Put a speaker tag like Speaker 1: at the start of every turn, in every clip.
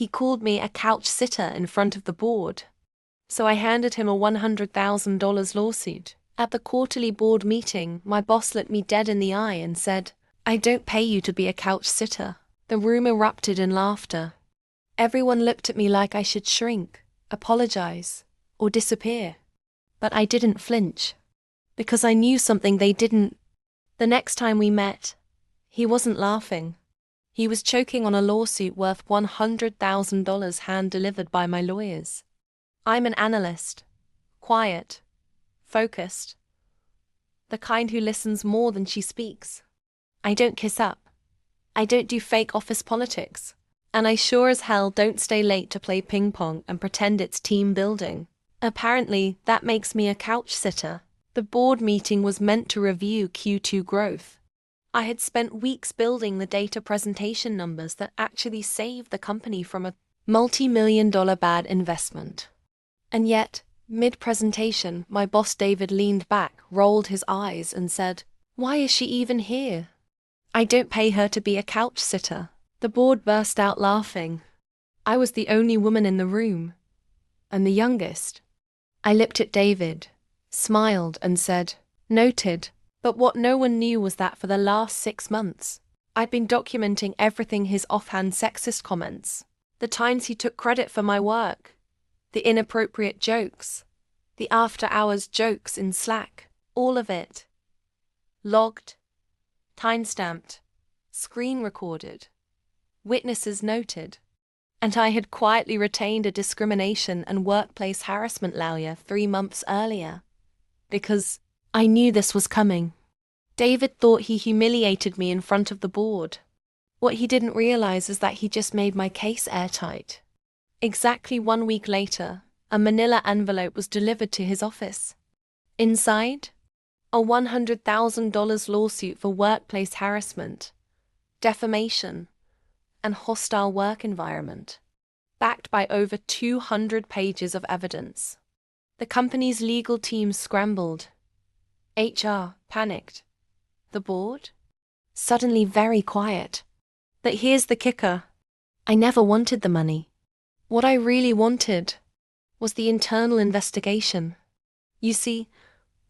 Speaker 1: He called me a couch sitter in front of the board. So I handed him a $100,000 lawsuit. At the quarterly board meeting, my boss looked me dead in the eye and said, "I don't pay you to be a couch sitter." The room erupted in laughter. Everyone looked at me like I should shrink, apologize, or disappear. But I didn't flinch. Because I knew something they didn't. The next time we met, he wasn't laughing. He was choking on a lawsuit worth $100,000 hand-delivered by my lawyers. I'm an analyst. Quiet. Focused. The kind who listens more than she speaks. I don't kiss up. I don't do fake office politics. And I sure as hell don't stay late to play ping pong and pretend it's team building. Apparently, that makes me a couch sitter. The board meeting was meant to review Q2 growth. I had spent weeks building the data presentation numbers that actually saved the company from a multi-million-dollar bad investment. And yet, mid-presentation, my boss David leaned back, rolled his eyes, and said, "Why is she even here? I don't pay her to be a couch sitter." The board burst out laughing. I was the only woman in the room, and the youngest. I looked at David, smiled, and said, "Noted." But what no one knew was that for the last 6 months, I'd been documenting everything: his offhand sexist comments, the times he took credit for my work, the inappropriate jokes, the after-hours jokes in Slack, all of it. Logged, time-stamped, screen-recorded, witnesses noted. And I had quietly retained a discrimination and workplace harassment lawyer 3 months earlier. Because I knew this was coming. David thought he humiliated me in front of the board. What he didn't realize is that he just made my case airtight. Exactly 1 week later, a manila envelope was delivered to his office. Inside, a $100,000 lawsuit for workplace harassment, defamation, and hostile work environment, backed by over 200 pages of evidence. The company's legal team scrambled. HR panicked. The board? Suddenly very quiet. But here's the kicker. I never wanted the money. What I really wanted was the internal investigation. You see,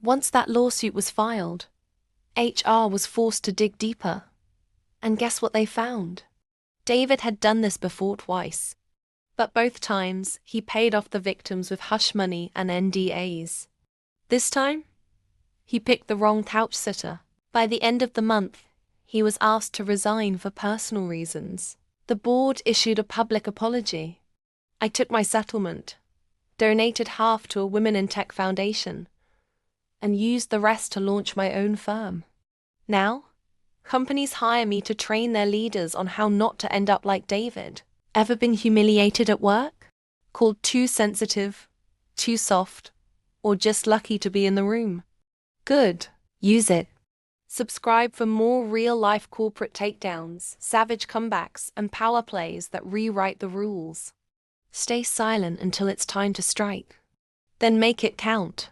Speaker 1: once that lawsuit was filed, HR was forced to dig deeper. And guess what they found? David had done this before twice. But both times, he paid off the victims with hush money and NDAs. This time, he picked the wrong couch sitter. By the end of the month, he was asked to resign for personal reasons. The board issued a public apology. I took my settlement, donated half to a Women in Tech foundation, and used the rest to launch my own firm. Now, companies hire me to train their leaders on how not to end up like David. Ever been humiliated at work? Called too sensitive, too soft, or just lucky to be in the room? Good. Use it. Subscribe for more real-life corporate takedowns, savage comebacks, and power plays that rewrite the rules. Stay silent until it's time to strike. Then make it count.